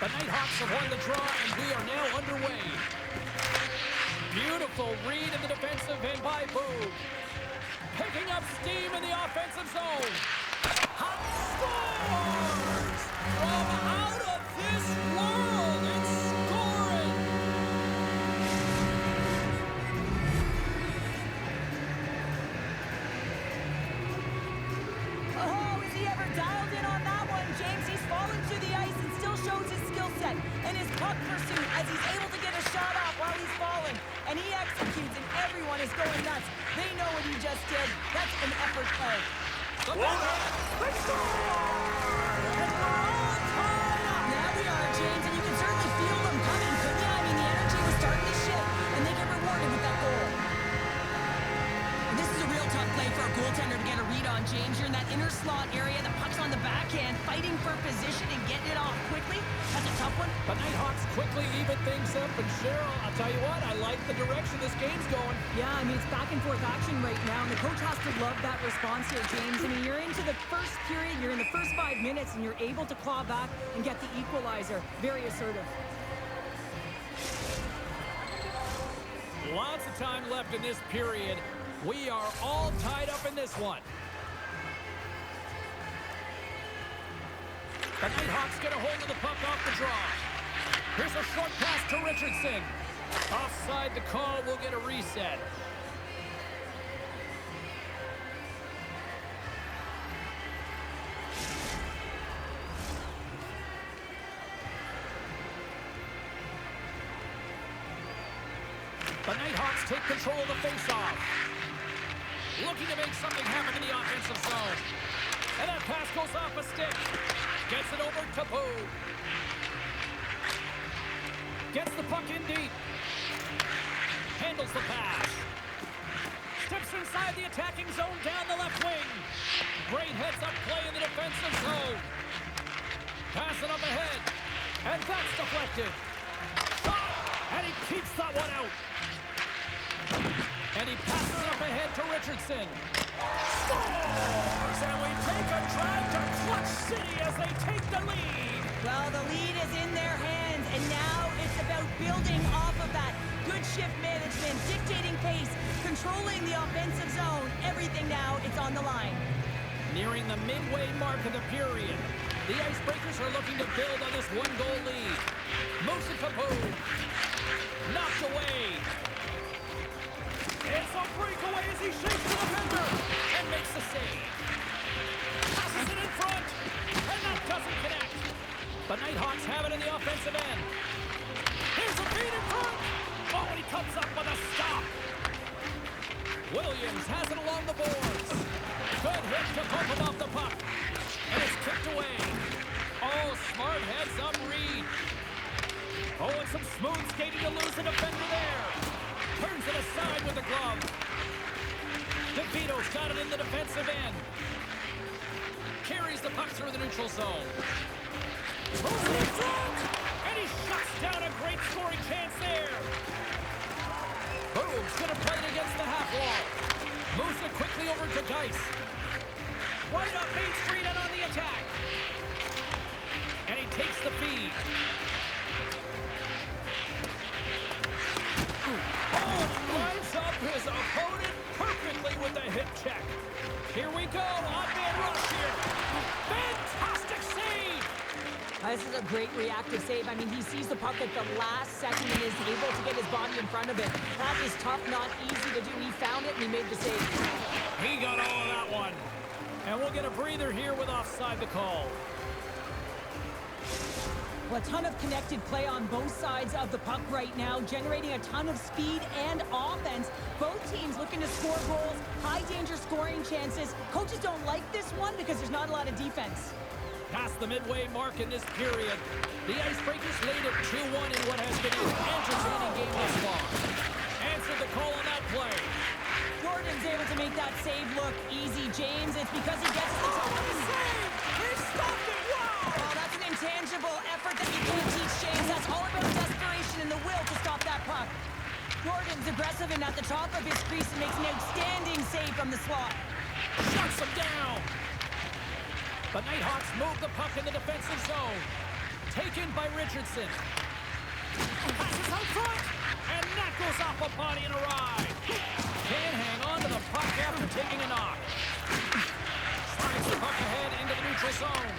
The Nighthawks have won the draw, and we are now underway. Beautiful read in the defensive end by Boog. Picking up steam in the offensive zone. Hot scores! From out of this world, it's scoring! Oh, is he ever dialed in on that one, James? He's fallen to the ice and still shows his skill set and his puck pursuit as he's able to get a shot off while he's falling. And he executes, and everyone is going nuts. They know what he just did. That's an effort play. The let's go! And we're all tied up! Now we are, James, and you can certainly feel them coming, couldn't you? I mean, the energy was starting to shift, and they get rewarded with that goal. This is a real tough play for a goaltender to get a read on, James. You're in that inner slot area, the puck's on the backhand, fighting for position and getting it off quickly. That's a tough one. The Nighthawks quickly even things up, and Cheryl, I'll tell you what, I like the direction this game's going. Yeah, I mean, it's back and forth action right now, and the coach has to love that response here, James. I mean, you're into the first period, you're in the first 5 minutes, and you're able to claw back and get the equalizer. Very assertive. Lots of time left in this period. We are all tied up in this one. The Nighthawks get a hold of the puck off the draw. Here's a short pass to Richardson. Offside the call, we'll get a reset. The Nighthawks take control of the faceoff. Looking to make something happen in the offensive zone. And that pass goes off a stick. Gets it over to Boog. Gets the puck in deep. Handles the pass. Steps inside the attacking zone down the left wing. Great heads-up play in the defensive zone. Pass it up ahead. And that's deflected. Shot! And he keeps that one out. And he passes it up ahead to Richardson. Scores! And we take a drive to Clutch City as they take the lead. Well, the lead is in their hands, and now it's about building off of that. Good shift management, dictating pace, controlling the offensive zone. Everything now, it's on the line. Nearing the midway mark of the period, the Icebreakers are looking to build on this one-goal lead. Moves it to Boog. Knocked away. It's a breakaway as he shakes the defender and makes the save. Passes it in front, and that doesn't connect. The Nighthawks have it in the offensive end. Here's a feed in front. Oh, and he comes up with a stop. Williams has it along the boards. Good hit to bump him off the puck. And it's kicked away. Oh, smart heads-up read. Oh, and some smooth skating to lose the defender there. Turns it aside with the glove. DeVito's got it in the defensive end. Carries the puck through the neutral zone. Moves it in front, and he shuts down a great scoring chance there. Boog's gonna play it against the half wall. Moves it quickly over to Dice. Right up Main Street and on the attack. And he takes the feed. Oh, lines up his opponent perfectly with the hip check. Here we go, odd-man rush here. Fantastic save! This is a great reactive save. I mean, he sees the puck at the last second and is able to get his body in front of it. That is tough, not easy to do. He found it and he made the save. He got all of that one. And we'll get a breather here with offside the call. Well, a ton of connected play on both sides of the puck right now, generating a ton of speed and offense. Both teams looking to score goals, high-danger scoring chances. Coaches don't like this one because there's not a lot of defense. Past the midway mark in this period, the Icebreakers lead at 2-1 in what has been an entertaining game thus far. Answered the call on that play. Jordan's able to make that save look easy, James. It's because he gets to the top. Oh, save! He stopped it! Wow! Oh, that's an intangible effort that you can't teach, James. That's all about desperation and the will to stop that puck. Jordan's aggressive and at the top of his crease and makes an outstanding save from the slot. Shuts him down! The Nighthawks move the puck in the defensive zone. Taken by Richardson. Passes out front. And that goes off a body and a ride. Can't hang on to the puck after taking a knock. Slides the puck ahead into the neutral zone.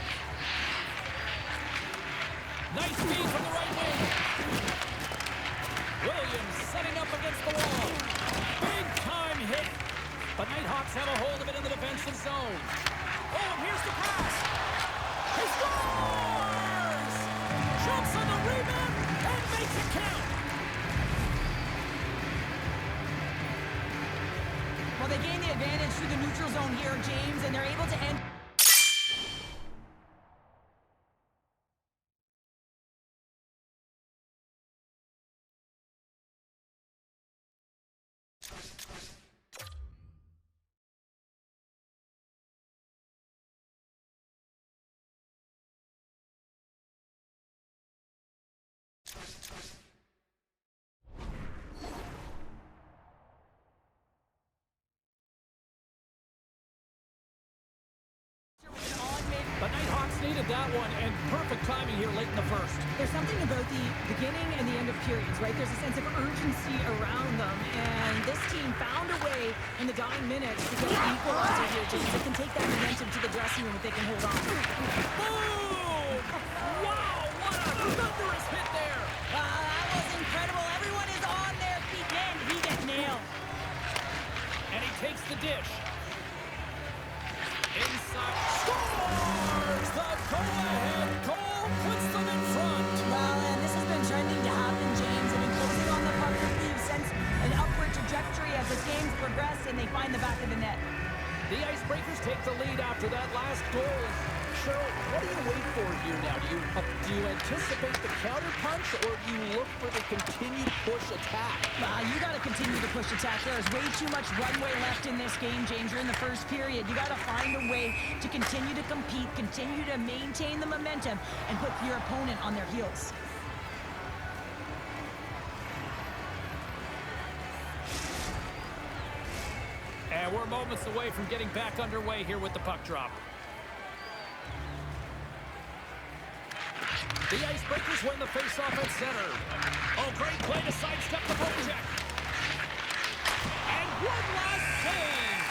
Nice feed from the right wing. Williams setting up against the wall. Big time hit. But Nighthawks have a hold of it in the defensive zone. Oh, and here's the pass. He scores! Jumps on the rebound and makes it count. Well, they gain the advantage through the neutral zone here, James, and they're able to end. The Nighthawks needed that one, and perfect timing here late in the first. There's something about the beginning and the end of periods, right? There's a sense of urgency around them, and this team found a way in the dying minutes to get an equalizer here, James. They can take that momentum to the dressing room if they can hold on. Boom! Wow, what a thunderous hit there! That was incredible. Everyone is on their feet. Man, did he get nailed. And he takes the dish. Inside. Scores! The go-ahead goal puts them in front. Well, and this has been trending to happen, James. They've been closing on the puck. We've sensed an upward trajectory as this game's progressed, and they find the back of the net. The Icebreakers take the lead after that last goal. Cheryl, what do you wait for here now? Do you anticipate the counterpunch, or do you look for the continued push attack? You got to continue to push attack. There is way too much runway left in this game, James. You're in the first period. You got to find a way to continue to compete, continue to maintain the momentum, and put your opponent on their heels. And we're moments away from getting back underway here with the puck drop. The Icebreakers win the faceoff at center. Oh, great play to sidestep the check. And one last save.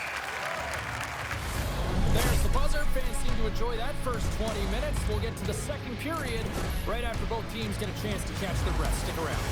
There's the buzzer. Fans seem to enjoy that first 20 minutes. We'll get to the second period right after both teams get a chance to catch their breath. Stick around.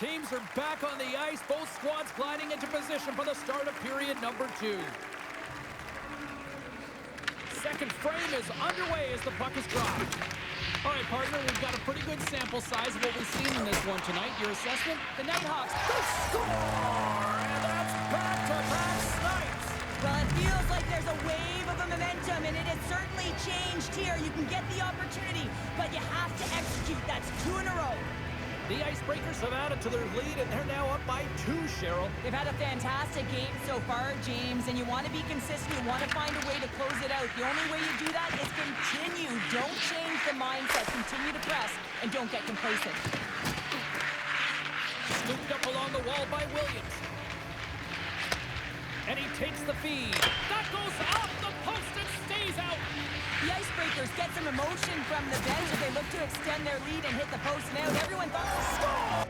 Teams are back on the ice. Both squads gliding into position for the start of period number 2. Second frame is underway as the puck is dropped. All right, partner, we've got a pretty good sample size of what we've seen in this one tonight. Your assessment? The Nighthawks Score! And that's back-to-back snipes. Well, it feels like there's a wave of a momentum, and it has certainly changed here. You can get the opportunity, but you have to execute. That's 2 in a row. The Icebreakers have added to their lead, and they're now up by 2, Cheryl. They've had a fantastic game so far, James, and you want to be consistent. You want to find a way to close it out. The only way you do that is continue. Don't change the mindset. Continue to press, and don't get complacent. Scooped up along the wall by Williams. And he takes the feed. That goes off the post and stays out. The Icebreakers get some emotion from the bench as they look to extend their lead and hit the post and out. Everyone thought, score!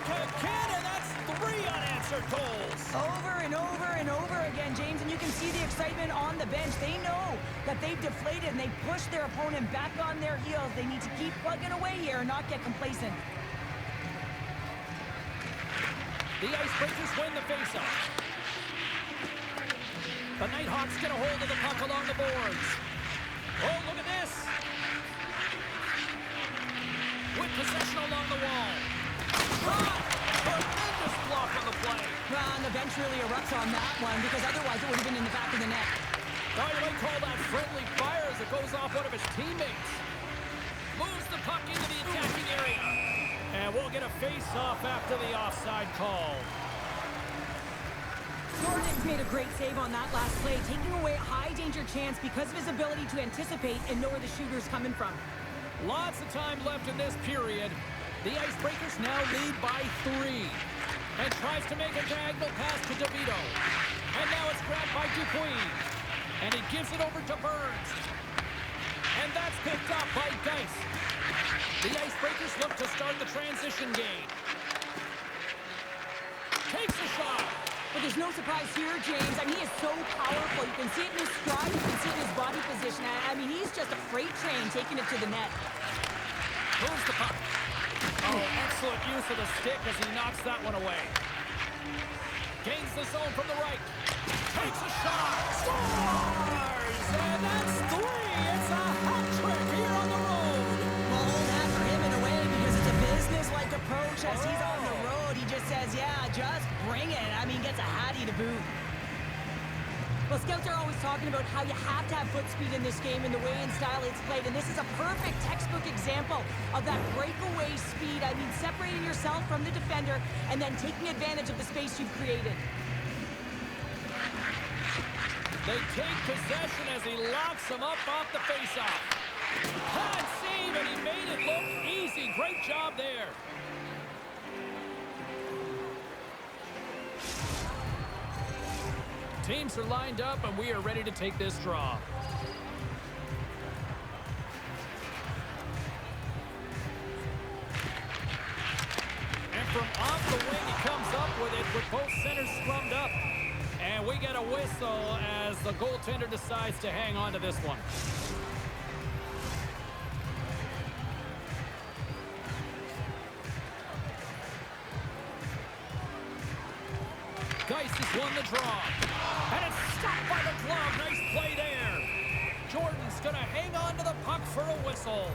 strike again, and that's 3 unanswered goals. Over and over and over again, James, and you can see the excitement on the bench. They know that they've deflated and they pushed their opponent back on their heels. They need to keep plugging away here and not get complacent. The Icebreakers win the faceoff. The Nighthawks get a hold of the puck along the boards. Oh, look at this. With possession along the wall. Shot! Tremendous block on the play. Well, and the bench really erupts on that one because otherwise it would have been in the back of the net. Oh, you might call that friendly fire as it goes off one of his teammates. Moves the puck into the attacking area. And we'll get a face-off after the offside call. Jordan's made a great save on that last play, taking away a high-danger chance because of his ability to anticipate and know where the shooter's coming from. Lots of time left in this period. The Icebreakers now lead by 3. And tries to make a diagonal pass to DeVito. And now it's grabbed by Dupuis. And he gives it over to Burns. And that's picked up by Dice. The Icebreakers look to start the transition game. Takes a shot. But there's no surprise here, James. I mean, he is so powerful. You can see it in his stride. You can see it in his body position. I mean, he's just a freight train taking it to the net. Moves the puck. Oh, excellent use of the stick as he knocks that one away. Gains the zone from the right. Takes a shot. Scores! And that's 3. It's a hat trick here on the road. Well, hold that for him in a way because it's a business-like approach as he's on the road. He just says, yeah, just bring it. I mean, gets a hattie to boot. Well, scouts are always talking about how you have to have foot speed in this game and the way and style it's played, and this is a perfect textbook example of that breakaway speed. I mean, separating yourself from the defender and then taking advantage of the space you've created. They take possession as he locks him up off the faceoff. Hard save, and he made it look easy. Great job there. Teams are lined up, and we are ready to take this draw. And from off the wing, he comes up with it with both centers scrummed up. And we get a whistle as the goaltender decides to hang on to this one. Geis has won the draw. And it's stopped by the glove. Nice play there. Jordan's going to hang on to the puck for a whistle.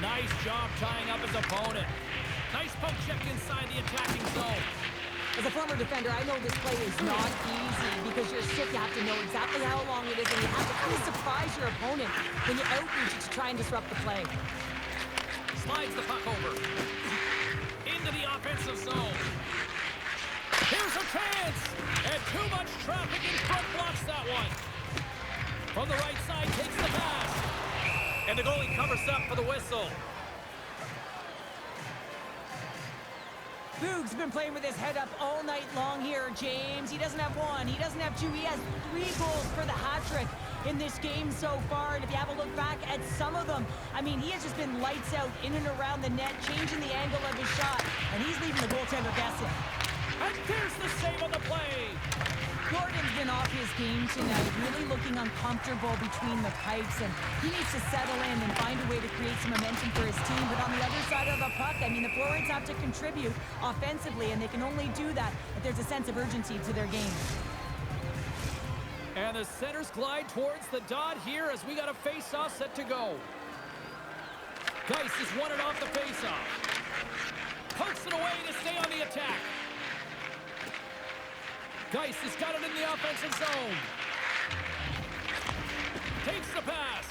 Nice job tying up his opponent. Nice poke check inside the attacking zone. As a former defender, I know this play is not easy because you're sick. You have to know exactly how long it is, and you have to kind of surprise your opponent when you outreach to try and disrupt the play. Slides the puck over. Into the offensive zone. Here's a chance! And too much traffic in front blocks that one. From the right side, takes the pass. And the goalie covers up for the whistle. Boog's been playing with his head up all night long here, James. He doesn't have 1, he doesn't have 2, he has 3 goals for the hat-trick in this game so far. And if you have a look back at some of them, I mean, he has just been lights out in and around the net, changing the angle of his shot, and he's leaving the goaltender guessing. And there's the save on the play. Gordon's been off his game tonight, really looking uncomfortable between the pipes, and he needs to settle in and find a way to create some momentum for his team. But on the other side of the puck, I mean, the forwards have to contribute offensively, and they can only do that if there's a sense of urgency to their game. And the centers glide towards the dot here as we got a face-off set to go. Geis has won it off the face-off. Pokes it away to stay on the attack. Geis has got it in the offensive zone. Takes the pass.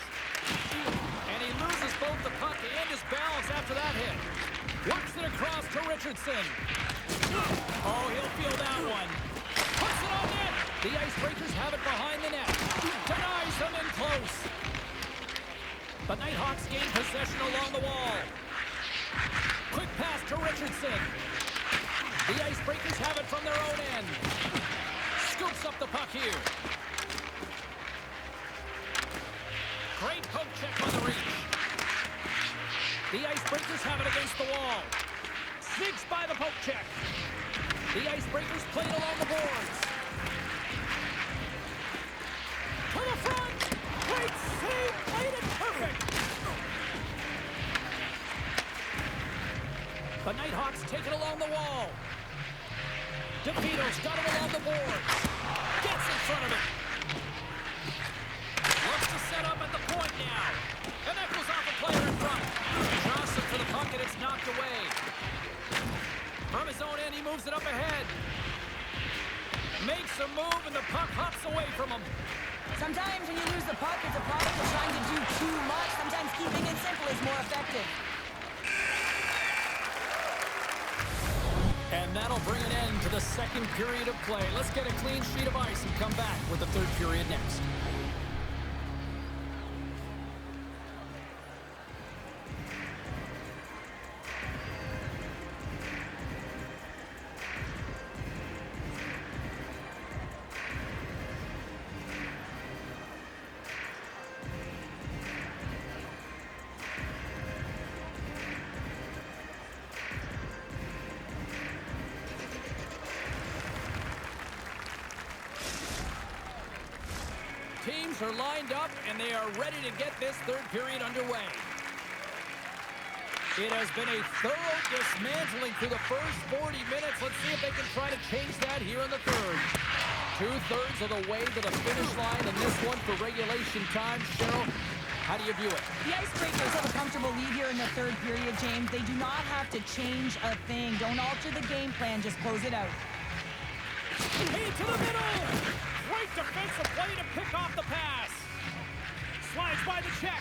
And he loses both the puck and his balance after that hit. Works it across to Richardson. Oh, he'll feel that one. Puts it on net. The Icebreakers have it behind the net. Denies them in close. The Nighthawks gain possession along the wall. Quick pass to Richardson. The Icebreakers have it from their own end. Scoops up the puck here. Great poke check on the reach. The Icebreakers have it against the wall. Zigs by the poke check. The Icebreakers played along the boards. To the front. Great save. Played it perfect. The Nighthawks take it along the wall. DeVito's got it along the boards. Gets in front of it. Looks to set up at the point now. And that goes off a player in front. Johnson for the puck and it's knocked away. From his own end, he moves it up ahead. Makes a move and the puck hops away from him. Sometimes when you lose the puck, it's a product of trying to do too much. Sometimes keeping it simple is more effective. And that'll bring an end to the second period of play. Let's get a clean sheet of ice and come back with the third period next. Teams are lined up, and they are ready to get this third period underway. It has been a thorough dismantling through the first 40 minutes. Let's see if they can try to change that here in the third. 2/3 of the way to the finish line, and this one for regulation time. Cheryl, how do you view it? The Icebreakers have a comfortable lead here in the third period, James. They do not have to change a thing. Don't alter the game plan. Just close it out. Hey, to the middle! Great defensive play to pick off the pass. Slides by the check.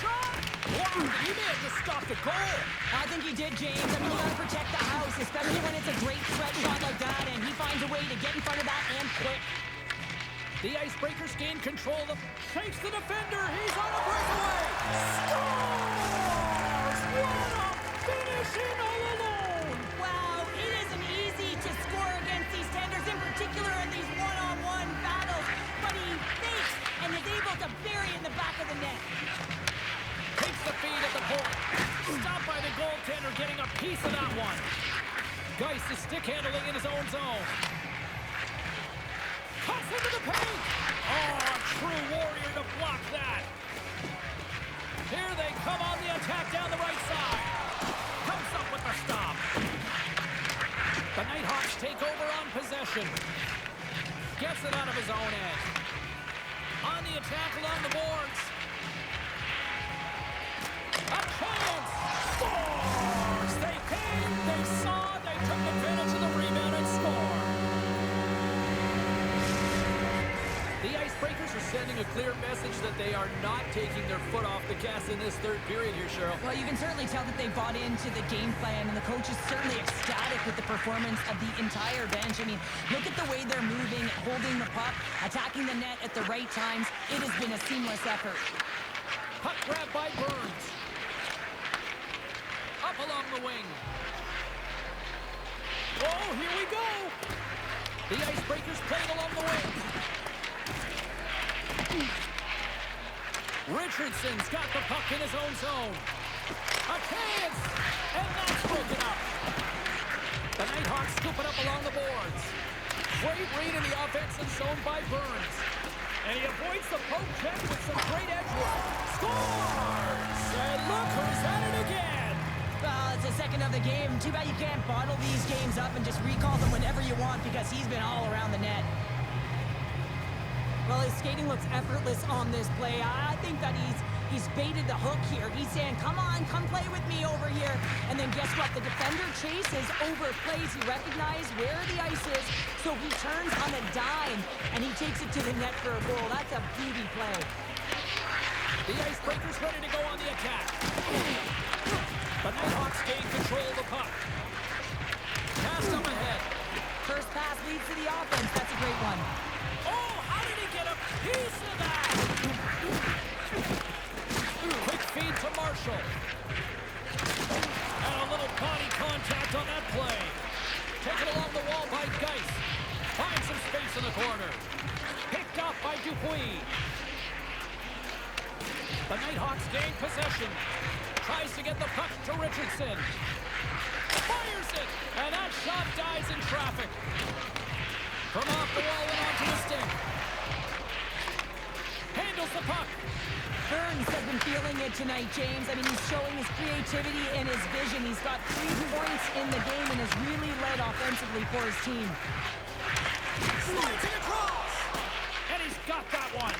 Shot! Wow, he may have just stopped a goal. I think he did, James. I mean, you gotta protect the house, especially when it's a great threat shot like that, and he finds a way to get in front of that and quick. The Icebreakers gain control of the... Shakes the defender. He's on a breakaway. Scores! What a finish in all alone. Wow, it isn't easy to score against these tenders, in particular in these one-on-one battles, but he fakes and is able to bury it in the back of the net. Takes the feed at the point. Stopped by the goaltender, getting a piece of that one. Geist is stick handling in his own zone. Cuts into the paint. Oh, a true warrior to block that. Here they come on the attack down the right side. Comes up with the stop. The Nighthawks take over on possession. Gets it out of his own end. On the attack along the boards. A chance! Scores! They came, they saw, they took advantage of the rebound and scored. The Icebreakers are sending a clear message that they are not taking their foot off the gas in this third period here, Cheryl. Well, you can certainly tell that they bought into the game plan, and the coach is certainly ecstatic with the performance of the entire bench. I mean, look at the way they're moving, holding the puck, attacking the net at the right times. It has been a seamless effort. Puck grab by Burns. Up along the wing. Oh, here we go. The Icebreakers playing along the wing. Richardson's got the puck in his own zone. A chance! And that's broken up. The Nighthawks scoop it up along the boards. Great read in the offensive zone by Burns. And he avoids the poke check with some great edge work. Scores! And look who's at it again. Well, it's the second of the game. Too bad you can't bottle these games up and just recall them whenever you want, because he's been all around the net. Well, his skating looks effortless on this play. I think that he's baited the hook here. He's saying, come on, come play with me over here. And then guess what? The defender chases, overplays. He recognizes where the ice is, so he turns on a dime, and he takes it to the net for a goal. That's a beauty play. The Icebreakers ready to go on the attack. The Nighthawks gain control of the puck. Pass up ahead. First pass leads to the offense. That's a great one. Oh, how did he get a piece of that? Quick feed to Marshall. And a little body contact on that play. possession. Tries to get the puck to Richardson. Fires it, and that shot dies in traffic. From off the wall and onto the stick. Handles the puck. Burns has been feeling it tonight, James. I mean, he's showing his creativity and his vision. He's got 3 points in the game and has really led offensively for his team. Slides it across. And he's got that one.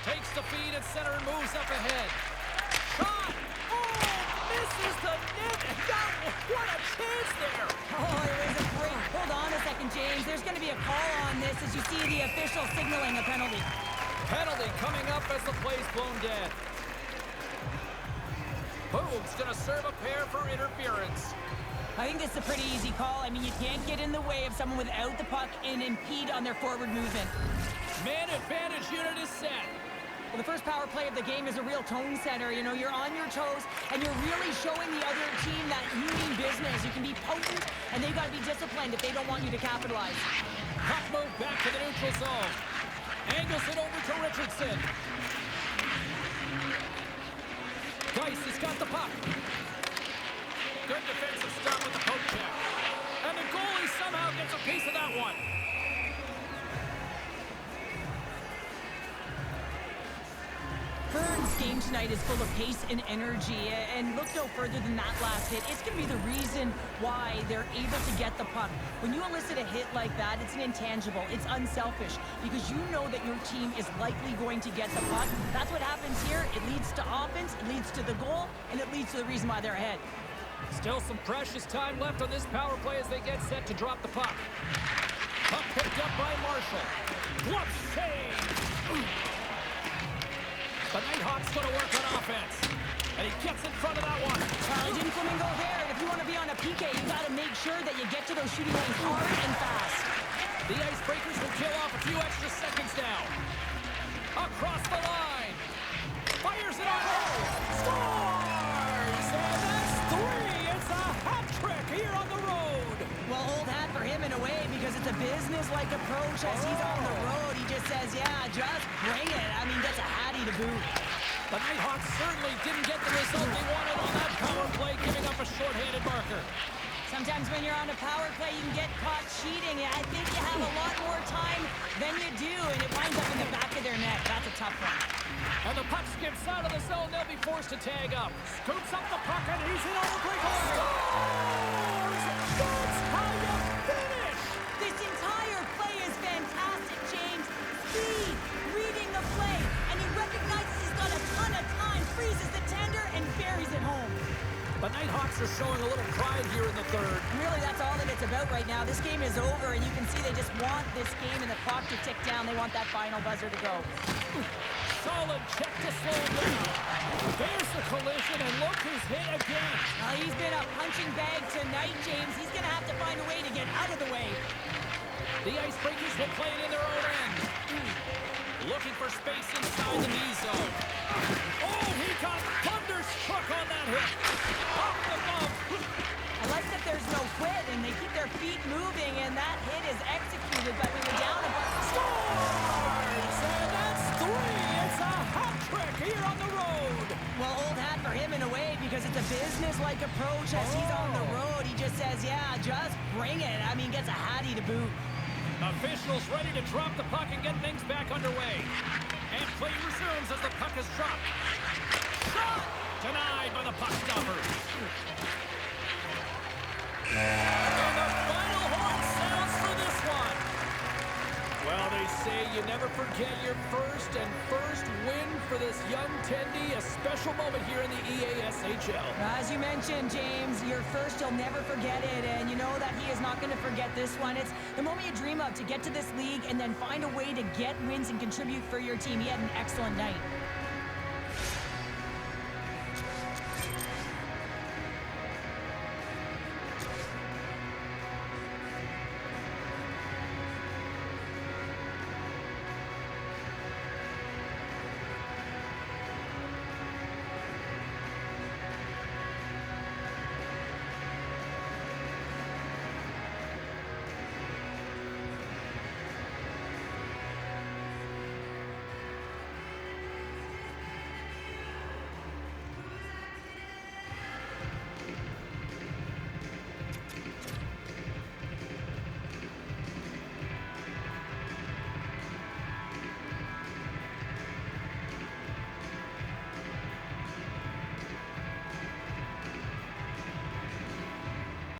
Takes the feed at center and moves up ahead. Shot. Oh, misses the net. What a chance there. Oh, it was a great... Hold on a second, James. There's going to be a call on this as you see the official signaling a penalty. Penalty coming up as the play's blown dead. Boom's going to serve a pair for interference. I think this is a pretty easy call. I mean, you can't get in the way of someone without the puck and impede on their forward movement. Man advantage unit is set. Well, the first power play of the game is a real tone setter. You know, you're on your toes, and you're really showing the other team that you mean business. You can be potent, and they've got to be disciplined if they don't want you to capitalize. Puck move back to the neutral zone. Angles it over to Richardson. Geis has got the puck. Good defensive start with the poke check. And the goalie somehow gets a piece of that one. Burns' game tonight is full of pace and energy, and look no further than that last hit. It's going to be the reason why they're able to get the puck. When you elicit a hit like that, it's an intangible. It's unselfish, because you know that your team is likely going to get the puck. That's what happens here. It leads to offense, it leads to the goal, and it leads to the reason why they're ahead. Still some precious time left on this power play as they get set to drop the puck. Puck picked up by Marshall. Glove save! The Nighthawks going to work on offense. And he gets in front of that one. Jim Flamingo there. If you want to be on a PK, you got to make sure that you get to those shooting lanes hard and fast. The Icebreakers will kill off a few extra seconds now. Across the line. Fires it on goal. Scores! And that's 3. It's a hat trick here on the road. Well, old hat for him in a way, because it's a business-like approach as he's on the road. He just says, yeah, just bring it. I mean, that's a hattie to boot. The Nighthawks certainly didn't get the result they wanted on that power play, giving up a shorthanded marker. Sometimes when you're on a power play, you can get caught cheating. I think you have a lot more time than you do, and it winds up in the back of their net. That's a tough one. And the puck skips out of the zone. They'll be forced to tag up. Scoops up the puck, and he's in on the breakaway. Scores! That's how you finish! This entire play is fantastic, James. Speed, reading the play, and he recognizes he's got a ton of time, freezes the tender, and buries it home. The Nighthawks are showing a little pride here in the third. Really, that's all that it's about right now. This game is over, and you can see they just want this game and the clock to tick down. They want that final buzzer to go. Solid check to slow down. There's the collision, and look who's hit again. He's been a punching bag tonight, James. He's going to have to find a way to get out of the way. The Icebreakers will play it in their own end. Looking for space inside the knee zone. Oh, he got thunderstruck on that hit. Off the bump. I like that there's no quit, and they keep their feet moving, and that hit is executed, but we were down a bunch. Scores! And that's 3. It's a hat trick here on the road. Well, old hat for him in a way, because it's a business-like approach as he's on the road. He just says, yeah, just bring it. I mean, gets a hattie to boot. Officials ready to drop the puck and get things back underway. And play resumes as the puck is dropped. Shot! Denied by the puck stopper. And the final horn sounds for this one. Well, they say you never forget your first win for this young Tendy. A special moment here in the EASHL. As you mentioned, James, your first, you'll never forget it, and you know that he is not going to forget this one. It's the moment you dream of, to get to this league and then find a way to get wins and contribute for your team. He had an excellent night.